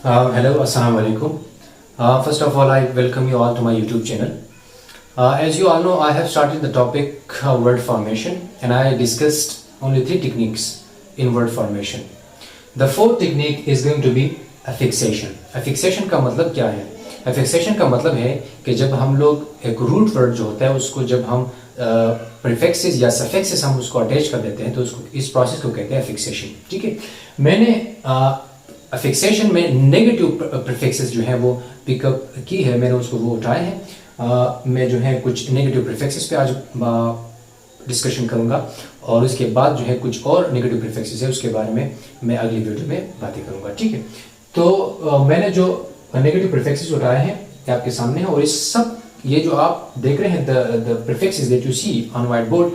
Hello, Assalamu alaikum. First of all, I welcome you all to my YouTube channel. As you all know, I have started the topic word formation, and I discussed only 3 techniques in word formation. The fourth technique is going to be affixation. Affixation का मतलब क्या है? Affixation का मतलब है कि जब हम लोग एक रूट वर्ड जो होता है उसको जब हम प्रीफिक्सेस या सफिक्सेस हम उसको अटैच कर देते हैं तो उसको इस प्रोसेस को कहते हैं affixation. ठीक है, मैंने affixation में नेगेटिव प्रीफिक्सेस जो है वो पिकअप की है, मैंने उसको वो उठाए हैं. मैं जो है कुछ नेगेटिव प्रीफिक्सेस पे आज डिस्कशन करूंगा और उसके बाद जो है कुछ और नेगेटिव प्रीफिक्सेस है उसके बारे में मैं अगली वीडियो में बातें करूंगा. ठीक है, तो मैंने जो नेगेटिव प्रीफिक्सेस उठाए हैं ये आपके सामने है और इस सब ये जो आप देख रहे हैं the prefixes that you see on white board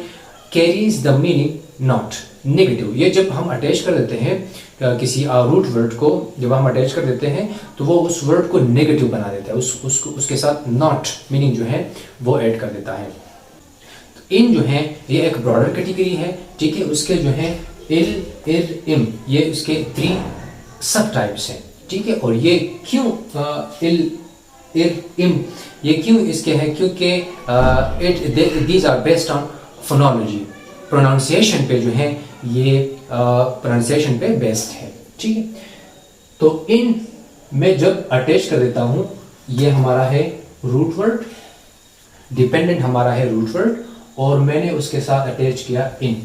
carries the meaning not negative. ये जब हम अटैच कर देते हैं किसी रूट वर्ड को, जब हम अटैच कर देते हैं तो वो उस वर्ड को नेगेटिव बना देता है, उसके साथ नॉट मीनिंग जो है वो ऐड कर देता है. इन जो है ये एक ब्रॉडर कैटेगरी है. ठीक है, उसके जो है इल इर इम ये उसके 3 सब टाइप्स हैं. ठीक है, और ये क्यों इल इर इम ये क्यों इसके हैं? क्योंकि these are based on phonology, pronunciation पे जो है ये प्रोनाउंसिएशन पे बेस्ड है. ठीक है, तो इन में जब अटैच कर देता हूं ये हमारा है रूट वर्ड, डिपेंडेंट हमारा है रूट वर्ड और मैंने उसके साथ अटैच किया इन,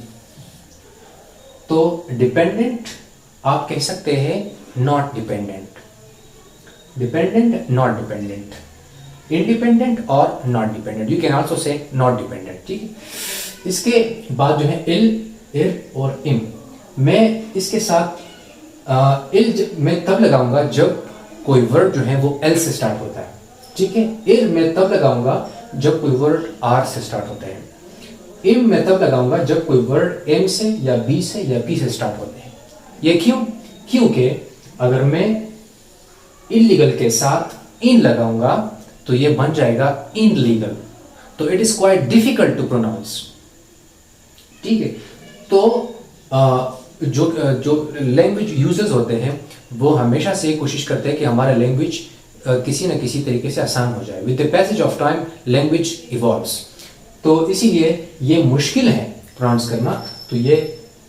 तो डिपेंडेंट आप कह सकते हैं not dependent, dependent not dependent, independent और not dependent. You can also say not dependent. ठीक है, इसके बाद जो है इल इर और इम, मैं इसके साथ इल मैं तब लगाऊंगा जब कोई वर्ड जो है वो एल से स्टार्ट होता है. ठीक है, इर मैं तब लगाऊंगा जब कोई वर्ड आर से स्टार्ट होता है. इम मैं तब लगाऊंगा जब कोई वर्ड एम से या बी से या पी से स्टार्ट होते हैं. ये क्यों? क्योंकि अगर मैं इलीगल के साथ इन लगाऊंगा तो ये बन जाएगा इनलीगल, तो it is quite difficult to pronounce. ठीक है, तो जो लैंग्वेज यूजर्स होते हैं वो हमेशा से कोशिश करते हैं कि हमारा लैंग्वेज किसी न किसी तरीके से आसान हो जाए. With the passage of time language evolves, तो इसीलिए ये मुश्किल है प्रोनाउंस करना. तो ये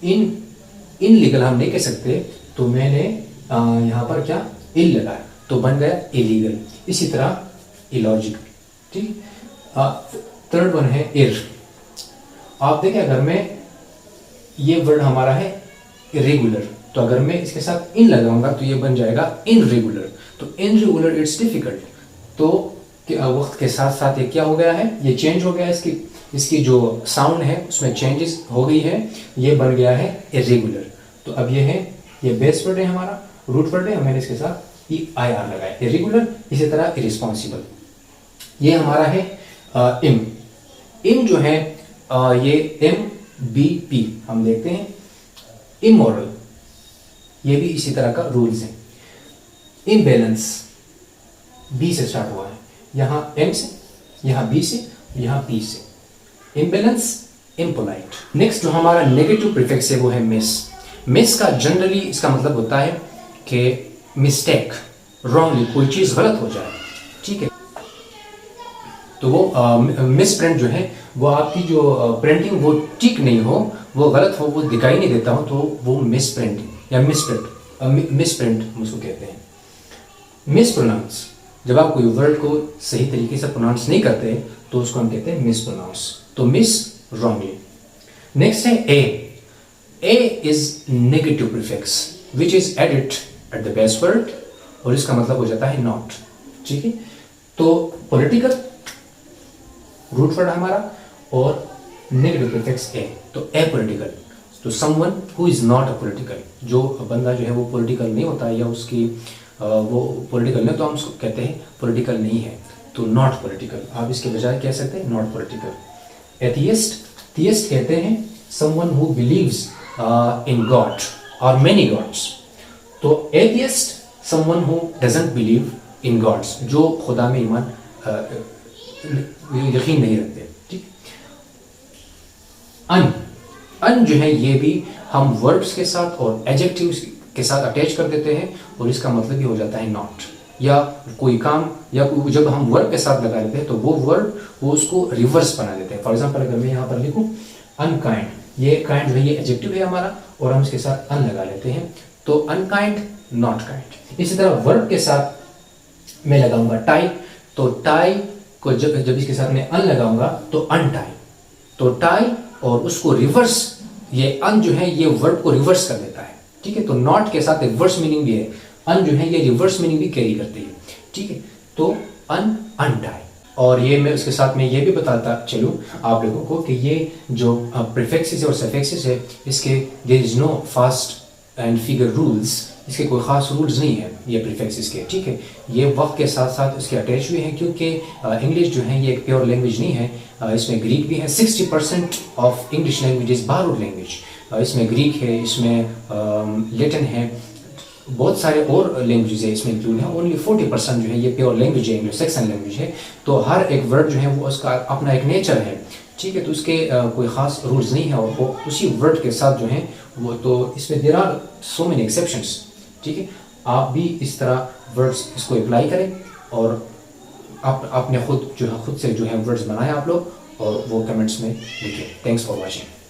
इनलीगल हम नहीं कह सकते, तो मैंने यहाँ पर क्या इल लगाया तो बन गया इलीगल. इसी तरह इलॉजिकल. ठीक, थर्ड वन है इर. आप देखें अगर मैं ये वर्ड हमारा है इरेगुलर, तो अगर मैं इसके साथ इन लगाऊंगा तो ये बन जाएगा इनरेगुलर. तो इनरेगुलर इट्स डिफिकल्ट, तो वक्त के साथ साथ ये क्या हो गया है, ये चेंज हो गया है, इसकी जो साउंड है उसमें चेंजेस हो गई है, ये बन गया है इरेगुलर. तो अब ये है, ये बेस वर्ड है हमारा, रूट वर्ड है, मैंने इसके साथ ई आई आर लगाया इरेगुलर. इसी तरह इरिस्पॉन्सिबल, ये हमारा है इम. इम जो है ये एम बी पी हम देखते हैं. इमोरल, ये भी इसी तरह का रूल्स है. इम्बैलेंस बी से स्टार्ट हुआ है, यहाँ एम से, यहाँ बी से, यहाँ पी से. Imbalance, impolite. नेक्स्ट जो हमारा नेगेटिव प्रीफिक्स है वो है मिस. मिस का जनरली इसका मतलब होता है कि मिस्टेक, रॉन्गली कोई चीज गलत हो जाए. ठीक है, तो वो मिस प्रिंट जो है वो आपकी जो प्रिंटिंग वो ठीक नहीं हो, वो गलत हो, वो दिखाई नहीं देता हो, तो वो मिस प्रिंटिंग या मिस प्रिंट हम उसको कहते हैं. मिस प्रोनाउंस, जब आप कोई वर्ड को सही तरीके से प्रोनाउंस नहीं करते तो उसको हम कहते हैं मिस प्रोनाउंस. तो मिस रॉन्गली. नेक्स्ट है a. A is negative prefix which is added at the base word और इसका मतलब हो जाता है नॉट. ठीक है, तो पॉलिटिकल रूट वर्ड हमारा और नेगेटिव प्रीफिक्स ए, तो ए पॉलिटिकल. तो someone who is not a political, जो बंदा जो है वो पॉलिटिकल नहीं होता या उसकी वो पॉलिटिकल नहीं, तो हम उसको कहते हैं पॉलिटिकल नहीं है, तो नॉट पॉलिटिकल. आप इसके बजाय कह सकते हैं नॉट पॉलिटिकल. एथियस्ट, थियस्ट कहते हैं someone who believes in God और मेनी गॉड्स. तो atheist someone who doesn't believe in gods, जो खुदा में ईमान यकीन नहीं रखते. ठीक, अन जो है ये भी हम वर्ब्स के साथ और एडजेक्टिव्स के साथ अटैच कर देते हैं और इसका मतलब ये हो जाता है नॉट। या कोई काम या जब हम वर्ब के साथ लगा देते हैं तो वो वर्ब वो उसको रिवर्स बना देते हैं। फॉर एग्जाम्पल अगर मैं यहाँ पर लिखूँ अनकाइंड, ये काइंड जो है ये एडजेक्टिव है हमारा और हम इसके साथ अन लगा लेते हैं तो अनकाइंड नॉट काइंड। इसी तरह वर्ब के साथ मैं लगाऊंगा टाई, तो टाई को जब इसके साथ मैं अन लगाऊंगा तो अनटाई, तो टाई और उसको रिवर्स, ये अन जो है ये वर्ब को रिवर्स कर देता है, ठीक है। तो नॉट के साथ रिवर्स मीनिंग भी है, अन जो है ये रिवर्स मीनिंग भी कैरी करती है, ठीक है। तो अन अनटाई। और ये मैं उसके साथ में ये भी बताता चलूँ आप लोगों को कि ये जो प्रीफिक्सेस और सफिक्सेस है इसके there is no fast and figure rules, इसके कोई ख़ास रूल्स नहीं है ये प्रीफिक्सेस के, ठीक है। ये वक्त के साथ साथ इसके अटैच हुए हैं क्योंकि इंग्लिश जो है ये एक प्योर लैंग्वेज नहीं है, इसमें ग्रीक भी है। 60% of English language is borrowed language, इसमें ग्रीक है, इसमें लैटिन है, बहुत सारे और लैंग्वेज है इसमें इंक्लूड है। ओनली 40% जो है ये प्योर लैंग्वेज है, इंग्लिश सेक्शन लैंग्वेज है। तो हर एक वर्ड जो है वो उसका अपना एक नेचर है, ठीक है। तो उसके कोई ख़ास रूल्स नहीं है और वो उसी वर्ड के साथ जो है वो, तो इसमें there are so many exceptions, ठीक है। आप भी इस तरह वर्ड्स इसको अप्लाई करें और आपने खुद से जो है वर्ड्स बनाए आप लोग और वो कमेंट्स में लिखें। Thanks for watching.